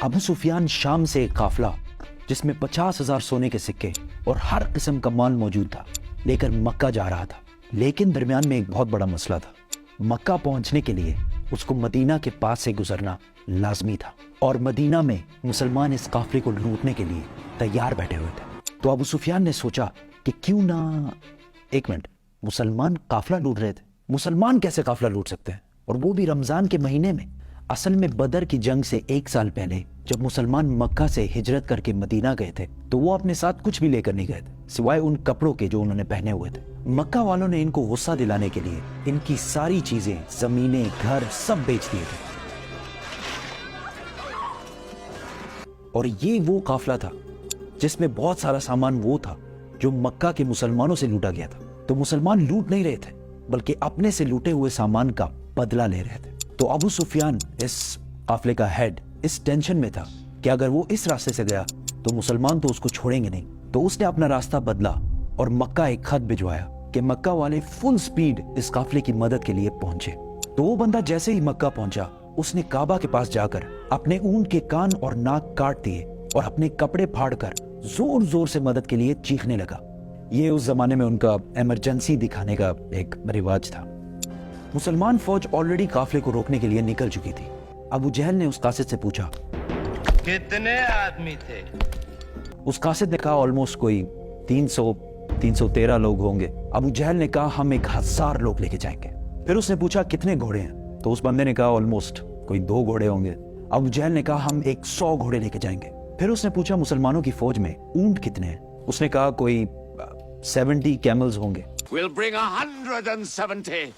अबू सुफियान शाम से एक काफिला जिसमें 50,000 सोने के सिक्के और हर किस्म का माल मौजूद था लेकर मक्का जा रहा था। लेकिन दरमियान में एक बहुत बड़ा मसला था। मक्का पहुंचने के लिए उसको मदीना के पास से गुजरना लाजमी था और मदीना में मुसलमान इस काफिले को लूटने के लिए तैयार बैठे हुए थे। तो अबू सुफियान ने सोचा कि क्यों ना, एक मिनट, मुसलमान काफिला लूट रहे थे, मुसलमान कैसे काफिला लूट सकते हैं, और वो भी रमजान के महीने में। असल में बदर की जंग से 1 साल पहले जब मुसलमान मक्का से हिजरत करके मदीना गए थे तो वो अपने साथ कुछ भी लेकर नहीं गए थे सिवाय उन कपड़ों के जो उन्होंने पहने हुए थे। मक्का वालों ने इनको गुस्सा दिलाने के लिए इनकी सारी चीजें, जमीनें, घर सब बेच दिए थे। और ये वो काफिला था जिसमें बहुत सारा सामान वो था जो मक्का के मुसलमानों से लूटा गया था। तो मुसलमान लूट नहीं रहे थे बल्कि अपने से लूटे हुए सामान का बदला ले रहे थे। तो अबू सुफियान, इस काफिले का हेड, इस टेंशन में था कि अगर वो इस रास्ते से गया तो मुसलमान तो उसको छोड़ेंगे नहीं। तो उसने अपना रास्ता बदला और मक्का एक खत भिजवाया कि मक्का वाले फुल स्पीड इस काफिले की मदद के लिए पहुंचे। तो वो बंदा जैसे ही मक्का पहुंचा उसने काबा के पास जाकर अपने ऊंट के कान और नाक काट दिए और अपने कपड़े फाड़कर जोर जोर से मदद के लिए चीखने लगा। ये उस जमाने में उनका इमरजेंसी दिखाने का एक रिवाज था। मुसलमान फौज ऑलरेडी काफिले को रोकने के लिए निकल चुकी थी। अबू जहल ने उस कासिद से पूछा, कितने आदमी थे? उस कासिद ने कहा ऑलमोस्ट कोई 313 लोग होंगे। अबू जहल ने कहा हम 1000 लोग लेके जाएंगे। फिर उसने पूछा कितने घोड़े हैं, तो उस बंदे ने कहा ऑलमोस्ट कोई 2 घोड़े होंगे। अबू जहल ने कहा हम 100 घोड़े लेके जाएंगे। फिर उसने पूछा मुसलमानों की फौज में ऊंट कितने हैं, उसने कहा कोई 70 कैमल्स होंगे। We'll bring 170.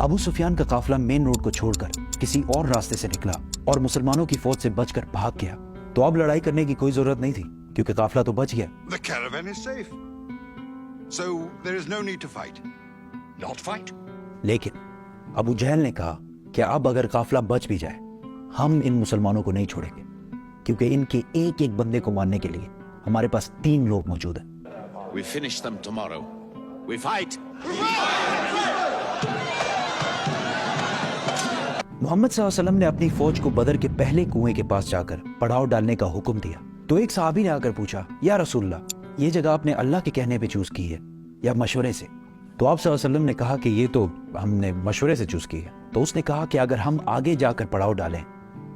अबू सुफियान का काफिला मेन रोड को छोड़कर किसी और रास्ते से निकला और मुसलमानों की फौज से बचकर भाग गया। तो अब लड़ाई करने की कोई जरूरत नहीं थी क्योंकि काफिला तो बच गया। The caravan is safe. So there is no need to fight. Not fight. लेकिन अबू जहल ने कहा कि अब अगर काफिला बच भी जाए हम इन मुसलमानों को नहीं छोड़ेंगे क्योंकि इनके एक एक बंदे को मारने के लिए हमारे पास 3 लोग मौजूद हैं। We finish them tomorrow. We fight. Mohammad सल्लल्लाहु अलैहि वसल्लम ने अपनी फौज को बदर के पहले कुएं के पास जाकर पड़ाव डालने का हुक्म दिया। तो एक सहाबी ने आकर पूछा, या रसूलल्लाह, ये जगह आपने अल्लाह के कहने पे चूज की है या मशवरे से? तो आप सल्लल्लाहु अलैहि वसल्लम ने कहा कि ये तो हमने मशवरे से चूज की है। तो उसने कहा कि अगर हम आगे जाकर पड़ाव डालें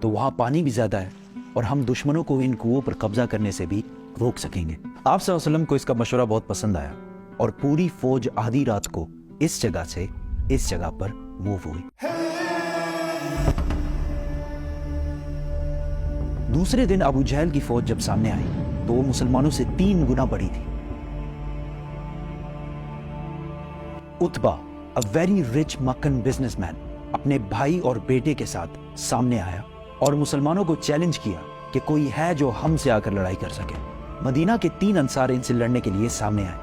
तो वहां पानी भी ज्यादा है और हम दुश्मनों को इन कुओं पर कब्जा करने से भी रोक सकेंगे। आप सल्लल्लाहु अलैहि वसल्लम को इसका मशवरा बहुत पसंद आया और पूरी फौज आधी रात को इस जगह से इस जगह पर मूव हुई। दूसरे दिन अबू जहल की फौज जब सामने आई तो वो मुसलमानों से 3 गुना बड़ी थी। Utba, a very rich मक्कन businessman, अपने भाई और बेटे के साथ सामने आया और मुसलमानों को चैलेंज किया कि कोई है जो हमसे आकर लड़ाई कर सके। मदीना के 3 अंसार इनसे लड़ने के लिए सामने आए।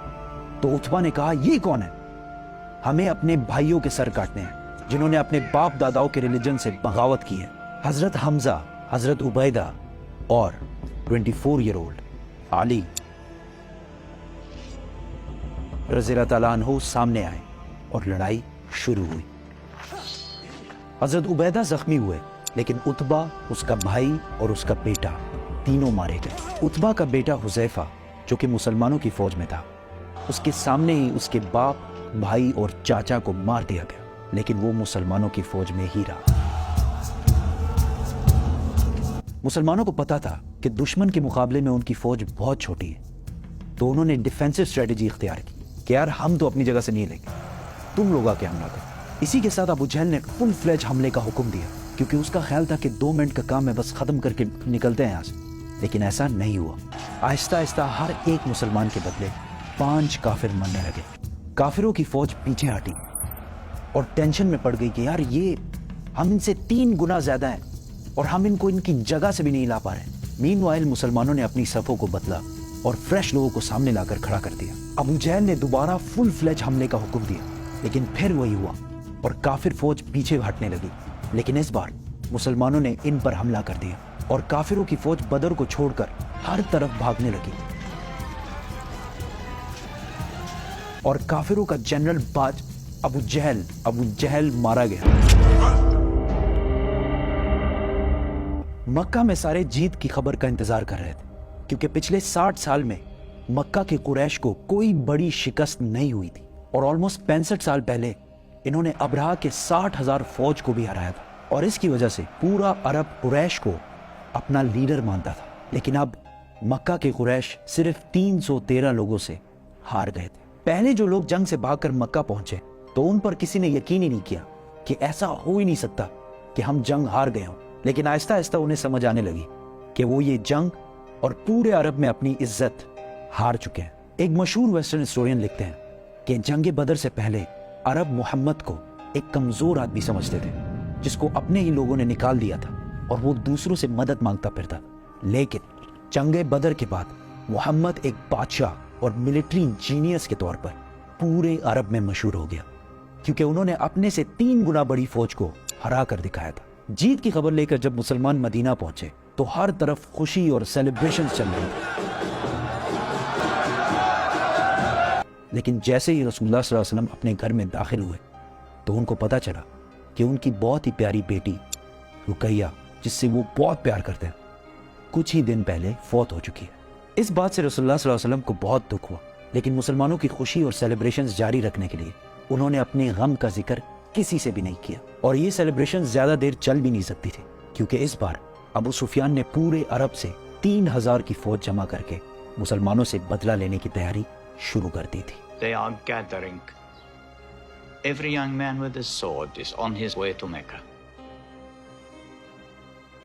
तो उतबा ने कहा, ये कौन है? हमें अपने भाइयों के सर काटने हैं जिन्होंने अपने बाप दादाओं के रिलीजन से बगावत की है। हजरत हमजा, हजरत उबैदा और 24 ईयर ओल्ड अली रज़ियल्लाहु ताला अन्हु सामने आए और लड़ाई शुरू हुई। हजरत उबैदा जख्मी हुए लेकिन उतबा, उसका भाई और उसका बेटा तीनों मारे गए। उतबा का बेटा हुज़ैफा जो कि मुसलमानों की फौज में था, उसके सामने ही उसके बाप, भाई और चाचा को मार दिया गया लेकिन वो मुसलमानों की फौज में ही रहा। मुसलमानों को पता था कि दुश्मन के मुकाबले में उनकी फौज बहुत छोटी है, तो उन्होंने डिफेंसिव स्ट्रेटेजी इख्तियार की कि यार हम तो अपनी जगह से नहीं लेंगे, तुम लोग आके हमला करो। इसी के साथ अबू जहल ने फुल फ्लेज हमले का हुक्म दिया क्योंकि उसका ख्याल था कि 2 मिनट का काम है, बस खत्म करके निकलते हैं यहाँ से। लेकिन ऐसा नहीं हुआ। आहिस्ता आहिस्ता हर एक मुसलमान के बदले 5 काफिर मरने लगे। काफिरों की फौज पीछे हटी और टेंशन में पड़ गई कि यार ये हम इनसे 3 गुना ज्यादा है और हम इनको इनकी जगह से भी नहीं ला पा रहे। मीनवाइल मुसलमानों ने अपनी सफों को बदला और फ्रेश लोगों को सामने लाकर खड़ा कर दिया। अबू जहल ने दोबारा फुल फ्लेज हमले का हुक्म दिया लेकिन फिर वही हुआ और काफिर फौज पीछे हटने लगी। लेकिन इस बार मुसलमानों ने इन पर हमला कर दिया और काफिरों की फौज बदर को छोड़कर हर तरफ भागने लगी और काफिरों का जनरल बाज अबू जहल मारा गया। مکہ میں سارے جیت کی خبر کا انتظار کر رہے تھے، کیونکہ پچھلے 60 سال میں مکہ کے قریش کو کوئی بڑی شکست نہیں ہوئی تھی، اور آلموسٹ 65 سال پہلے انہوں نے ابرہہ کے 60,000 فوج کو بھی ہرایا تھا، اور اس کی وجہ سے پورا عرب قریش کو اپنا لیڈر مانتا تھا۔ لیکن اب مکہ کے قریش صرف 313 لوگوں سے ہار گئے تھے۔ پہلے جو لوگ جنگ سے بھاگ کر مکہ پہنچے تو ان پر کسی نے یقین ہی نہیں کیا کہ ایسا ہو ہی نہیں سکتا کہ ہم جنگ ہار گئے ہوں، لیکن آہستہ آہستہ انہیں سمجھ آنے لگی کہ وہ یہ جنگ اور پورے عرب میں اپنی عزت ہار چکے ہیں۔ ایک مشہور ویسٹرن ہسٹورین لکھتے ہیں کہ جنگ بدر سے پہلے عرب محمد کو ایک کمزور آدمی سمجھتے تھے جس کو اپنے ہی لوگوں نے نکال دیا تھا اور وہ دوسروں سے مدد مانگتا پھرتا، لیکن جنگ بدر کے بعد محمد ایک بادشاہ اور ملٹری انجینئرز کے طور پر پورے عرب میں مشہور ہو گیا، کیونکہ انہوں نے اپنے سے 3 گنا بڑی فوج کو ہرا کر دکھایا تھا۔ جیت کی خبر لے کر جب مسلمان مدینہ پہنچے تو ہر طرف خوشی اور سیلیبریشن چل رہی تھی، لیکن جیسے ہی رسول اللہ صلی اللہ علیہ وسلم اپنے گھر میں داخل ہوئے تو ان کو پتا چلا کہ ان کی بہت ہی پیاری بیٹی رقیہ، جس سے وہ بہت پیار کرتے ہیں، کچھ ہی دن پہلے فوت ہو چکی ہے۔ اس بات سے رسول اللہ صلی اللہ علیہ وسلم کو بہت دکھ ہوا، لیکن مسلمانوں کی خوشی اور سیلیبریشنز جاری رکھنے کے لیے انہوں نے اپنے غم کا ذکر کسی سے بھی نہیں کیا، اور یہ سیلیبریشن زیادہ دیر چل بھی نہیں سکتی تھی، کیونکہ اس بار ابو سفیان نے پورے عرب سے 3000 کی فوج جمع کر کے مسلمانوں سے بدلہ لینے کی تیاری شروع کر دی تھی۔ They are gathering. Every young man with a sword is on his way to Mecca.